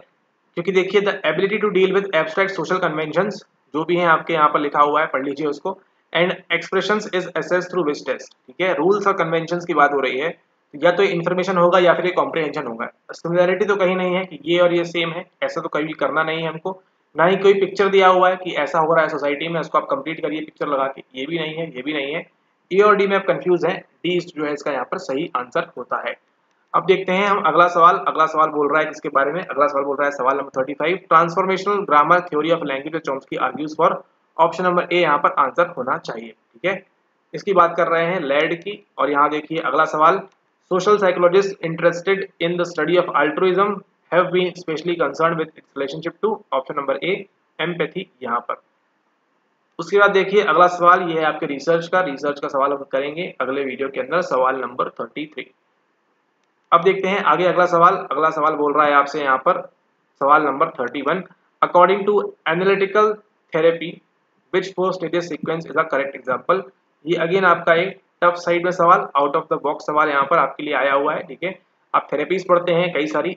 क्योंकि देखिए the ability to deal with abstract social conventions, जो भी है आपके यहाँ पर लिखा हुआ है, पढ़ लीजिए उसको, and expressions is assessed through which test, ठीक है। रूल्स और कन्वेंशंस की बात हो रही है, या तो इन्फॉर्मेशन होगा या फिर ये कॉम्प्रीहेंशन होगा। सिमिलैरिटी तो कहीं नहीं है कि ये और ये सेम है, ऐसा तो कभी करना नहीं है हमको। ना ही कोई पिक्चर दिया हुआ है कि ऐसा हो रहा है सोसाइटी में, उसको आप कंप्लीट करिए पिक्चर लगा के, ये भी नहीं है, ये भी नहीं है। ए और डी में आप कंफ्यूज हैं, डी जो है इसका यहाँ पर सही आंसर होता है। अब देखते हैं हम अगला सवाल बोल रहा है किसके बारे में, अगला सवाल बोल रहा है सवाल number 35, transformational grammar theory of language Chomsky argues for, option number A यहाँ पर आंसर होना चाहिए। ठीक है, इसकी बात कर रहे हैं लैड की। और यहाँ देखिए अगला सवाल, social psychologist interested in the study of altruism have been specially concerned with its relationship to, option number A empathy यहाँ पर। उसके बाद देखिए अगला सवाल, ये है आपके रिसर्च का सवाल हम करेंगे अगले वीडियो के अंदर, सवाल नंबर 33। अब देखते हैं आगे अगला सवाल बोल रहा है आपसे यहाँ पर सवाल number 31, according to analytical therapy which 4 stages sequence is a correct example. ये अगेन आपका एक टफ साइड में सवाल, आउट ऑफ द बॉक्स सवाल यहाँ पर आपके लिए आया हुआ है। ठीक है, आप थेरेपीज पढ़ते हैं कई सारी,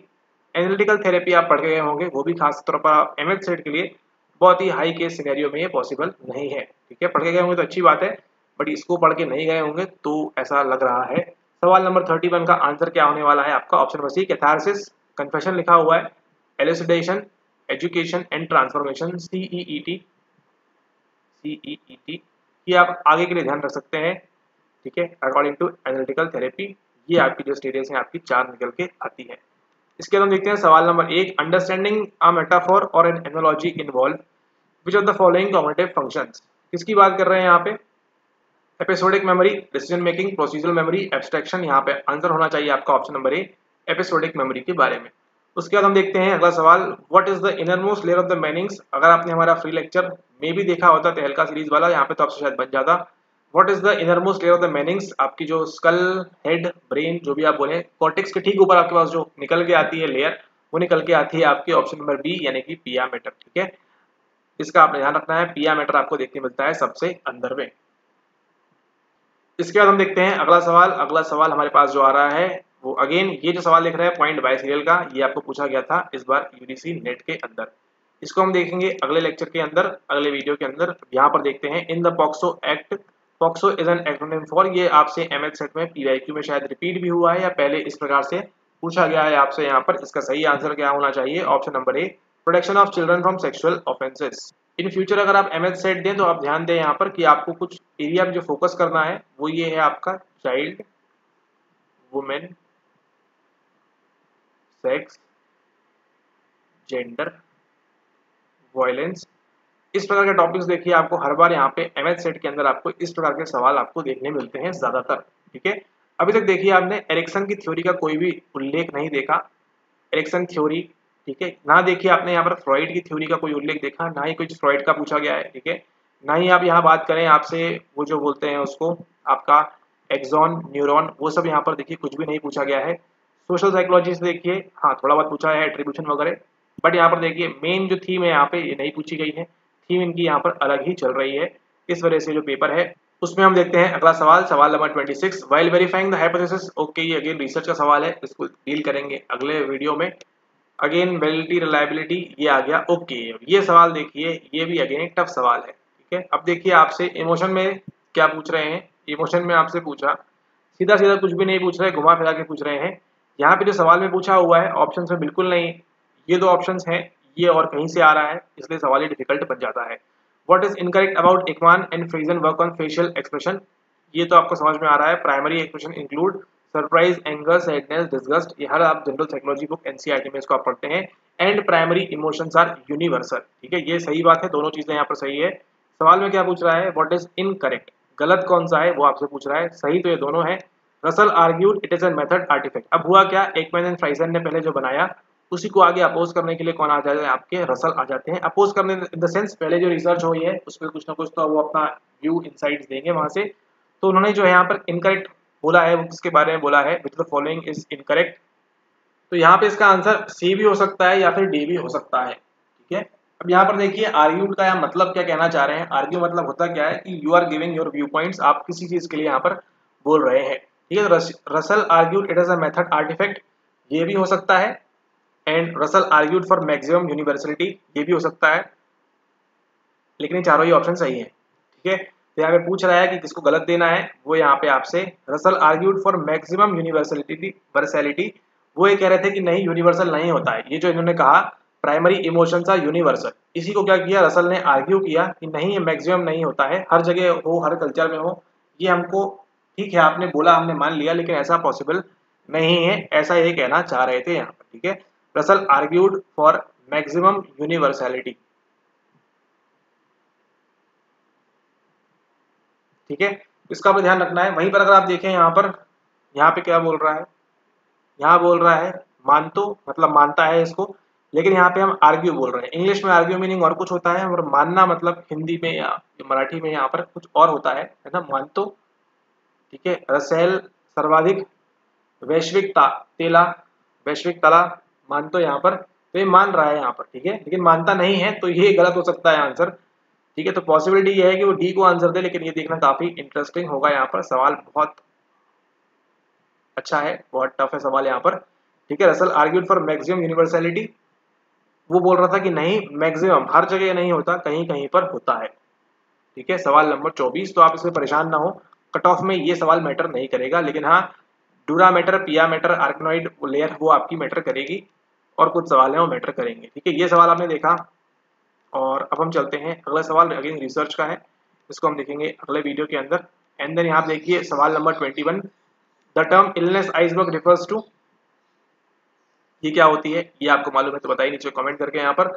एनालिटिकल थेरेपी आप पढ़ के गए होंगे, वो भी खास तौर पर एमएच सेट के लिए बहुत ही हाई केस सिनेरियो में ये पॉसिबल नहीं है। ठीक है, पढ़ के गए होंगे तो अच्छी बात है, बट इसको पढ़ के नहीं गए होंगे तो ऐसा लग रहा है। सवाल नंबर 31 का आंसर क्या होने वाला है आपका, option number C catharsis, confession लिखा हुआ है, elucidation, education and transformation, CEET ये आप आगे के लिए ध्यान रख सकते हैं। ठीक है, अकॉर्डिंग टू एनालिटिकल थेरेपी ये आपकी जो स्टेजेस हैं आपकी 4 निकल के आती है। इसके बाद हम देखते हैं सवाल नंबर 1, अंडरस्टैंडिंग अ मेटाफोर और N analogy involve which of the following cognitive functions. किसकी बात कर रहे हैं यहाँ पे, episodic memory, decision making, procedural memory, abstraction. यहाँ पे आंसर होना चाहिए आपका ऑप्शन नंबर ए एपिसोडिक मेमोरी के बारे में। उसके बाद हम देखते हैं अगला सवाल, what is the innermost layer of the meanings. अगर आपने हमारा फ्री लेक्चर में भी देखा होता तहलका सीरीज वाला, यहाँ पे तो आपसे शायद बन जाता। What is the innermost layer of the meanings, आपकी जो स्कल, हेड, ब्रेन जो भी आप बोले, कॉर्टेक्स के ठीक ऊपर आपके पास जो निकल के आती है लेयर, वो निकल के आती है आपकी ऑप्शन नंबर बी यानी कि पिया मैटर। ठीक है, इसका आपने ध्यान रखना है, पिया मैटर आपको देखने मिलता है सबसे अंदर में। इसके बाद हम देखते हैं अगला सवाल हमारे पास जो आ रहा है वो अगेन ये जो सवाल लिख रहा है पॉइंट बाय सीरियल का, ये आपको पूछा गया था इस बार यूजीसी नेट के अंदर। इसको हम देखेंगे अगले लेक्चर के अंदर, अगले वीडियो के अंदर। यहाँ पर देखते हैं in the POCSO act, POCSO is an acronym for, ये आपसे एमएच सेट में पीवाईक्यू में शायद रिपीट भी हुआ है या पहले इस प्रकार से पूछा गया है आपसे यहाँ पर। इसका सही आंसर क्या होना चाहिए, option number A protection of children from sexual offences. In future अगर आप एमएच सेट दें तो आप ध्यान दें यहाँ पर कि आपको कुछ एरिया में जो फोकस करना है वो ये है आपका child, women, sex, gender, violence, इस प्रकार के टॉपिक्स देखिए आपको हर बार यहाँ पे एमएच सेट के अंदर आपको इस प्रकार के सवाल आपको देखने मिलते हैं ज्यादातर। ठीक है, अभी तक देखिए आपने एरिक्सन की थ्योरी का कोई भी उल्लेख नहीं देखा, एरिक्सन थ्योरी। ठीक है, ना देखिए आपने यहाँ पर फ्रॉइड की थ्योरी का कोई उल्लेख देखा, ना ही कुछ फ्रॉइड का पूछा गया है। ठीक है, ना ही आप यहाँ बात करें आपसे वो जो बोलते हैं उसको आपका एक्सॉन, न्यूरॉन, वो सब यहाँ पर देखिए कुछ भी नहीं पूछा गया है। सोशल साइकोलॉजी से देखिए हाँ थोड़ा बहुत पूछा है, एट्रीब्यूशन वगैरह, बट यहाँ पर देखिए मेन जो थीम है यहाँ पे ये नहीं पूछी गई है, थीम इनकी यहाँ पर अलग ही चल रही है। इस वजह से जो पेपर है उसमें हम देखते हैं अगला सवाल number 26, while verifying the hypothesis. Okay, ये अगेन रिसर्च का सवाल है, इसको डील करेंगे अगले वीडियो में। अगेन वैलिडिटी, रिलायबिलिटी ये आ गया। ओके, ये सवाल देखिए ये भी अगेन एक टफ सवाल है। ठीक है, अब देखिए आपसे इमोशन में क्या पूछ रहे हैं, इमोशन में आपसे पूछा सीधा सीधा कुछ भी नहीं पूछ रहे, घुमा फिरा के पूछ रहे हैं। यहाँ पे जो सवाल में पूछा हुआ है ऑप्शन में बिल्कुल नहीं, ये दो ऑप्शन हैं, ये और कहीं से आ रहा है, इसलिए सवाल ही डिफिकल्ट बन जाता है। What is incorrect about Ekman and Friesen work on facial expression, ये तो आपको समझ में आ रहा है। Primary expression include surprise, anger, sadness, disgust, ये हर आप जनरल साइकोलॉजी बुक एनसीईआरटी में इसको आप पढ़ते हैं। And primary emotions are universal. ठीक है, ये सही बात है, दोनों चीजें यहाँ पर सही है। सवाल में क्या पूछ रहा है, व्हाट इज इनकरेक्ट, गलत कौन सा है वो आपसे पूछ रहा है, सही तो ये दोनों है। Russell argued it is a method artifact, अब हुआ क्या, एकमैन एंड फ्राइसन ने पहले जो बनाया उसी को आगे अपोज करने के लिए कौन आ जाते हैं, आपके रसल आ जाते हैं। अपोज करने इन द सेंस पहले जो रिसर्च हुई है उस पर कुछ ना कुछ तो वो अपना व्यू इनसाइट्स देंगे वहां से। तो उन्होंने जो यहाँ पर इनकरेक्ट बोला है वो किसके बारे में बोला है, which the following is incorrect. तो यहाँ पे इसका आंसर सी भी हो सकता है या फिर डी भी हो सकता है। ठीक है, अब यहाँ पर देखिए आर्ग्यूड का यहाँ मतलब क्या कहना चाह रहे हैं, आर्ग्यू मतलब होता क्या है कि you are giving your view points, आप किसी चीज के लिए यहाँ पर बोल रहे हैं। ठीक है, Russell argued it is a method artifact, ये भी हो सकता है। And Russell argued for maximum universality, ये भी हो सकता है, लेकिन ये चारों ही ऑप्शन सही है। ठीक है, तो यहाँ पे पूछ रहा है कि किसको गलत देना है, वो यहाँ पे आपसे Russell argued for maximum universality, वो ये कह रहे थे कि नहीं यूनिवर्सल नहीं होता है, ये जो इन्होंने कहा प्राइमरी इमोशंस आर यूनिवर्सल, इसी को क्या किया रसल ने आर्ग्यू किया कि नहीं ये मैक्सिमम नहीं होता है, हर जगह हो, हर कल्चर में हो, ये हमको ठीक है आपने बोला हमने मान लिया, लेकिन ऐसा पॉसिबल नहीं है, ऐसा ये कहना चाह रहे थे यहाँ पर। ठीक है, Russell argued for maximum universality. ठीक है, इसका भी ध्यान रखना है। वहीं पर अगर आप देखें यहाँ पर, यहाँ पे क्या बोल रहा है, यहाँ बोल रहा है मानतो, मतलब मानता है इसको, लेकिन यहाँ पे हम आर्ग्यू बोल रहे हैं। इंग्लिश में आर्ग्यू मीनिंग और कुछ होता है, और मानना मतलब हिंदी में या मराठी में यहाँ पर कुछ और होता है ना, मानतो। ठीक है, रसेल सर्वाधिक वैश्विक तेला, वैश्विक तला, मानतो यहाँ पर, तो ये मान रहा है यहाँ पर। ठीक है, लेकिन मानता नहीं है, तो ये गलत हो सकता है आंसर। ठीक है, तो पॉसिबिलिटी ये है कि वो डी को आंसर दे, लेकिन ये देखना काफी इंटरेस्टिंग होगा। यहाँ पर सवाल बहुत अच्छा है, बहुत टफ है सवाल यहाँ पर। ठीक है, Russell argued for maximum universality, वो बोल रहा था कि नहीं, मैक्सिमम हर जगह नहीं होता, कहीं कहीं पर होता है। ठीक है, सवाल नंबर 24। तो आप इसमें परेशान ना हो, कट ऑफ में ये सवाल मैटर नहीं करेगा, लेकिन हाँ डूरा मैटर, पिया मैटर, आर्कनॉइड लेयर वो आपकी मैटर करेगी, और कुछ सवाल हैं वो मैटर करेंगे। ठीक है, ये सवाल आपने देखा, और अब हम चलते हैं अगला सवाल, अगेन रिसर्च का है, इसको हम देखेंगे अगले वीडियो के अंदर। एंड देन यहाँ देखिए सवाल number 21, the term illness iceberg refers to, ये क्या होती है, ये आपको मालूम है तो बताइए नीचे कमेंट करके यहाँ पर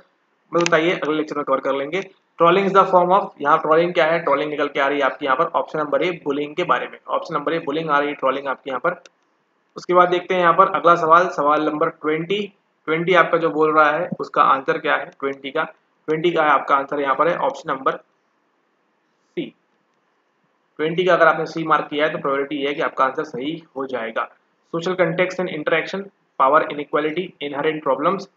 बताइए, अगले लेक्चर में कवर कर लेंगे। Trolling is the form of, यहाँ ट्रोलिंग क्या है, ट्रोलिंग निकल के आ रही है आपकी यहाँ पर ऑप्शन नंबर ए बुलिंग के बारे में, ऑप्शन नंबर ए बुलिंग आ रही है, ट्रोलिंग आपकी यहाँ पर। उसके बाद देखते हैं यहाँ पर अगला सवाल, सवाल नंबर 20 आपका जो बोल रहा है उसका आंसर क्या है, 20 का आपका आंसर यहाँ पर है ऑप्शन नंबर सी। 20 का अगर आपने सी मार्क किया है तो प्रोबेबिलिटी ये है कि आपका आंसर सही हो जाएगा। Social context and interaction, power inequality, inherent problems,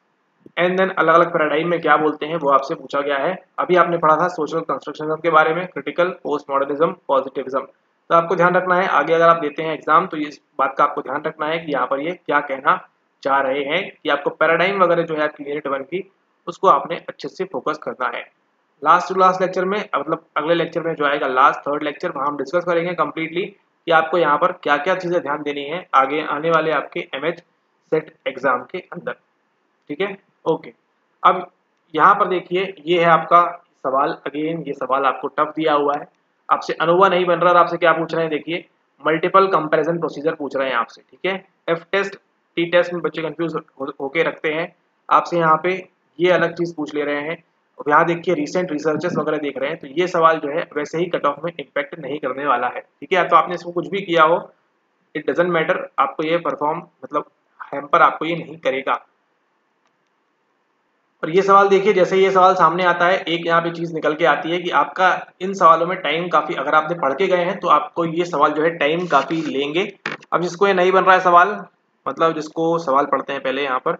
and then अलग अलग पैराडाइम में क्या बोलते हैं वो आपसे पूछा गया है। अभी आपने पढ़ा था सोशल कंस्ट्रक्शनिज्म के बारे में, क्रिटिकल, पोस्ट मॉडर्निज्म, पॉजिटिविज्म। तो आपको ध्यान रखना है आगे अगर आप देते हैं एग्जाम तो इस बात का आपको ध्यान रखना है कि यहाँ पर ये क्या कहना चाह रहे हैं, कि आपको पैराडाइम वगैरह जो है आपकी यूनिट 1 की, उसको आपने अच्छे से फोकस करना है। लास्ट टू लास्ट लेक्चर में, मतलब अगले लेक्चर में जो आएगा लास्ट थर्ड लेक्चर, वहाँ हम डिस्कस करेंगे कंप्लीटली कि आपको यहाँ पर क्या क्या चीज़ें ध्यान देनी है आगे आने वाले आपके MH सेट एग्जाम के अंदर। ठीक है, ओके। अब यहाँ पर देखिए ये है आपका सवाल, अगेन ये सवाल आपको टफ दिया हुआ है, आपसे अनुभव नहीं बन रहा, और आपसे क्या पूछ रहे हैं देखिए, मल्टीपल कंपैरिजन प्रोसीजर पूछ रहे हैं आपसे। ठीक है, एफ टेस्ट टी टेस्ट में बच्चे कंफ्यूज होके रखते हैं, आपसे यहाँ पे ये अलग चीज पूछ ले रहे हैं। अब यहाँ देखिए रिसेंट रिसर्चेस वगैरह देख रहे हैं, तो ये सवाल जो है वैसे ही कट ऑफ में इम्पैक्ट नहीं करने वाला है। ठीक है, तो आपने इसको कुछ भी किया हो, इट डजेंट मैटर, आपको ये परफॉर्म मतलब हैम्पर आपको ये नहीं करेगा। और ये सवाल देखिए, जैसे ये सवाल सामने आता है, एक यहाँ पे चीज निकल के आती है कि आपका इन सवालों में टाइम काफी, अगर आपने पढ़ के गए हैं तो आपको ये सवाल जो है टाइम काफी लेंगे। अब जिसको ये नहीं बन रहा है सवाल, मतलब जिसको सवाल पढ़ते हैं पहले यहाँ पर,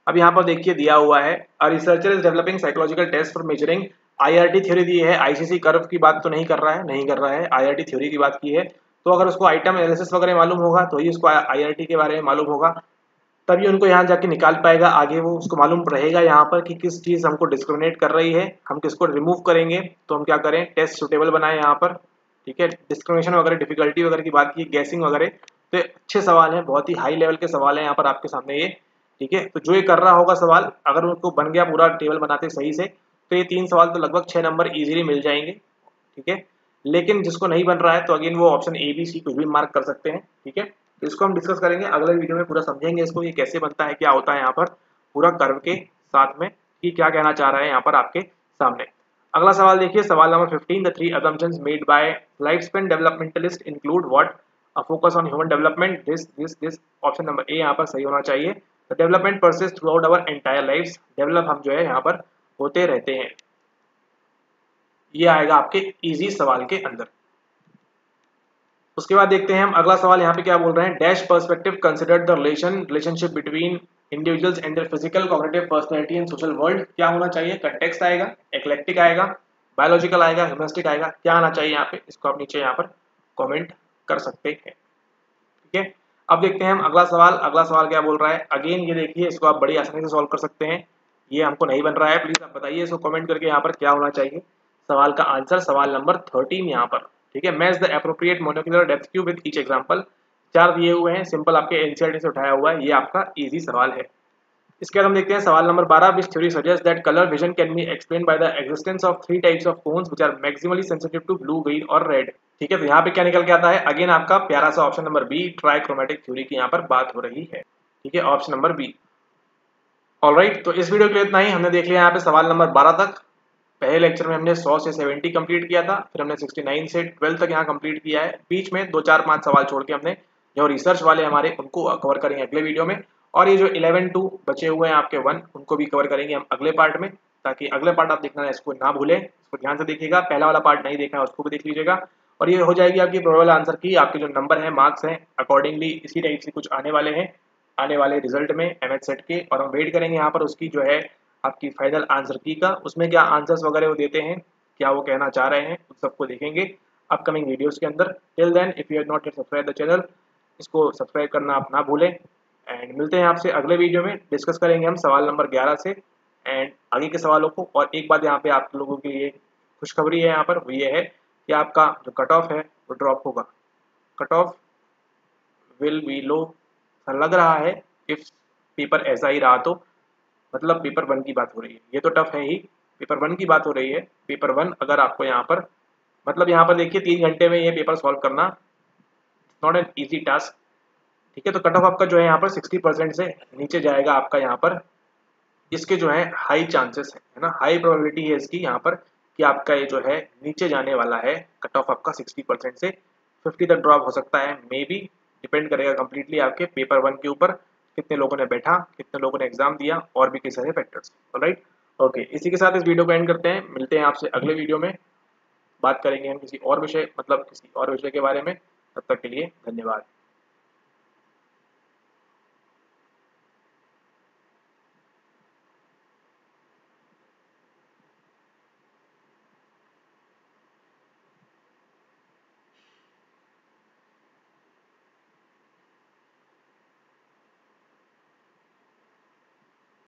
अब यहाँ पर देखिए दिया हुआ है, a researcher is developing psychological test for measuring, IRT theory दी है, ICC कर्व की बात तो नहीं कर रहा है, नहीं कर रहा है, IRT थ्योरी की बात की है। तो अगर उसको आइटम एनालिसिस वगैरह मालूम होगा तो ही उसको IRT के बारे में मालूम होगा, तभी उनको यहाँ जाके निकाल पाएगा आगे, वो उसको मालूम रहेगा यहाँ पर कि किस चीज़ हमको डिस्क्रिमिनेट कर रही है, हम किसको रिमूव करेंगे, तो हम क्या करें, टेस्ट सुटेबल बनाए यहाँ पर। ठीक है, डिस्क्रिमिनेशन वगैरह, डिफिकल्टी वगैरह की बात की, गैसिंग वगैरह, तो अच्छे सवाल हैं, बहुत ही हाई लेवल के सवाल हैं यहाँ पर आपके सामने ये। ठीक है, तो जो ये कर रहा होगा सवाल, अगर उनको बन गया पूरा टेबल बनाते सही से, तो ये 3 सवाल तो लगभग 6 नंबर इजीली मिल जाएंगे। ठीक है, लेकिन जिसको नहीं बन रहा है तो अगेन वो ऑप्शन A B C कुछ भी मार्क कर सकते हैं। ठीक है, तो इसको हम डिस्कस करेंगे अगले वीडियो में, पूरा समझेंगे इसको, ये कैसे बनता है, क्या होता है यहाँ पर पूरा कर्व के साथ में, कि क्या कहना चाह रहा है यहाँ पर आपके सामने। अगला सवाल देखिए, सवाल number 15, the 3 assumptions made by life span developmentalist include what, a focus on human development, this option number A यहाँ पर सही होना चाहिए। The development persist throughout our entire life, develop हम जो है यहाँ पर होते रहते हैं, ये आएगा आपके इजी सवाल के अंदर। उसके बाद देखते हैं हम अगला सवाल यहाँ पे क्या बोल रहे हैं, dash perspective consider the relationship between individuals and their physical cognitive personality and social world, क्या होना चाहिए, कंटेक्स्ट आएगा, एक्लेक्टिक आएगा, बायोलॉजिकल आएगा, ह्यूमनिस्टिक आएगा, क्या आना चाहिए यहाँ पे, इसको आप नीचे यहाँ पर कमेंट कर सकते हैं। ठीक है, अब देखते हैं हम अगला सवाल, अगला सवाल क्या बोल रहा है, अगेन ये देखिए इसको आप बड़ी आसानी से सॉल्व कर सकते हैं, ये हमको नहीं बन रहा है, प्लीज आप बताइए इसको कमेंट करके यहाँ पर क्या होना चाहिए सवाल का आंसर, सवाल नंबर 13 यहाँ पर। ठीक है, match the appropriate molecular depth cube with each example, 4 दिए हुए हैं, सिंपल आपके एनसीईआरटी से उठाया हुआ है, ये आपका इजी सवाल है। इसके बाद हम देखते हैं सवाल number 12, which theory suggest that colour vision can be explain by the existence of 3 types of cones which are maximally sensitive to blue, green और रेड। ठीक है, तो यहाँ पे क्या निकल के आता है, अगेन आपका प्यारा सा option number B, trichromatic theory की यहाँ पर बात हो रही है। ठीक है, ऑप्शन नंबर बी। ऑलराइट, तो इस वीडियो के लिए इतना ही। हमने देख लिया यहाँ पे सवाल नंबर 12 तक। पहले लेक्चर में हमने 100 से 70 कंप्लीट किया था, फिर हमने 69 से 12 तक यहाँ कंप्लीट किया है। बीच में 2-4-5 सवाल छोड़ के हमने जो रिसर्च वाले हमारे उनको कवर करेंगे अगले वीडियो में, और ये जो 11 टू बचे हुए हैं आपके 1 उनको भी कवर करेंगे हम अगले पार्ट में, ताकि अगले पार्ट आप देखना है इसको ना भूलें, इसको ध्यान से देखिएगा। पहला वाला पार्ट नहीं देखा है उसको भी देख लीजिएगा, और ये हो जाएगी आपकी प्रोबेबल आंसर की। आपके जो नंबर है, मार्क्स हैं, अकॉर्डिंगली इसी टाइप से कुछ आने वाले हैं आने वाले रिजल्ट में एमएच सेट के, और हम वेट करेंगे यहाँ पर उसकी जो है आपकी फाइनल आंसर की का, उसमें क्या आंसर्स वगैरह वो देते हैं, क्या वो कहना चाह रहे हैं, उस सबको देखेंगे अपकमिंग वीडियोस के अंदर। Till then if you have not yet subscribe the channel, इसको सब्सक्राइब करना आप ना भूलें। एंड मिलते हैं आपसे अगले वीडियो में, डिस्कस करेंगे हम सवाल नंबर 11 से एंड आगे के सवालों को। और एक बात यहाँ पे आप लोगों के लिए खुशखबरी है यहाँ पर, वो ये है कि आपका जो कट ऑफ है वो ड्रॉप होगा। कट ऑफ विल बी लो लग रहा है, इफ पेपर ऐसा ही रहा तो, मतलब पेपर 1 की बात हो रही है, ये तो टफ है ही, पेपर 1 की बात हो रही है। पेपर 1 अगर आपको यहाँ पर, मतलब यहाँ पर देखिए 3 घंटे में ये पेपर सॉल्व करना नॉट एन ईजी टास्क। ठीक है, तो कट ऑफ आपका जो है यहाँ पर 60% से नीचे जाएगा आपका यहाँ पर, इसके जो है हाई चांसेस है ना, हाई प्रोबेबिलिटी है इसकी यहाँ पर कि आपका ये जो है नीचे जाने वाला है। कट ऑफ आपका 60% से 50 तक ड्रॉप हो सकता है, मे बी, डिपेंड करेगा कम्प्लीटली आपके पेपर 1 के ऊपर, कितने लोगों ने बैठा, कितने लोगों ने एग्जाम दिया, और भी कई सारे फैक्टर्स। ऑलराइट, ओके, इसी के साथ इस वीडियो को एंड करते हैं। मिलते हैं आपसे अगले वीडियो में, बात करेंगे हम किसी और विषय, मतलब किसी और विषय के बारे में। तब तक के लिए धन्यवाद।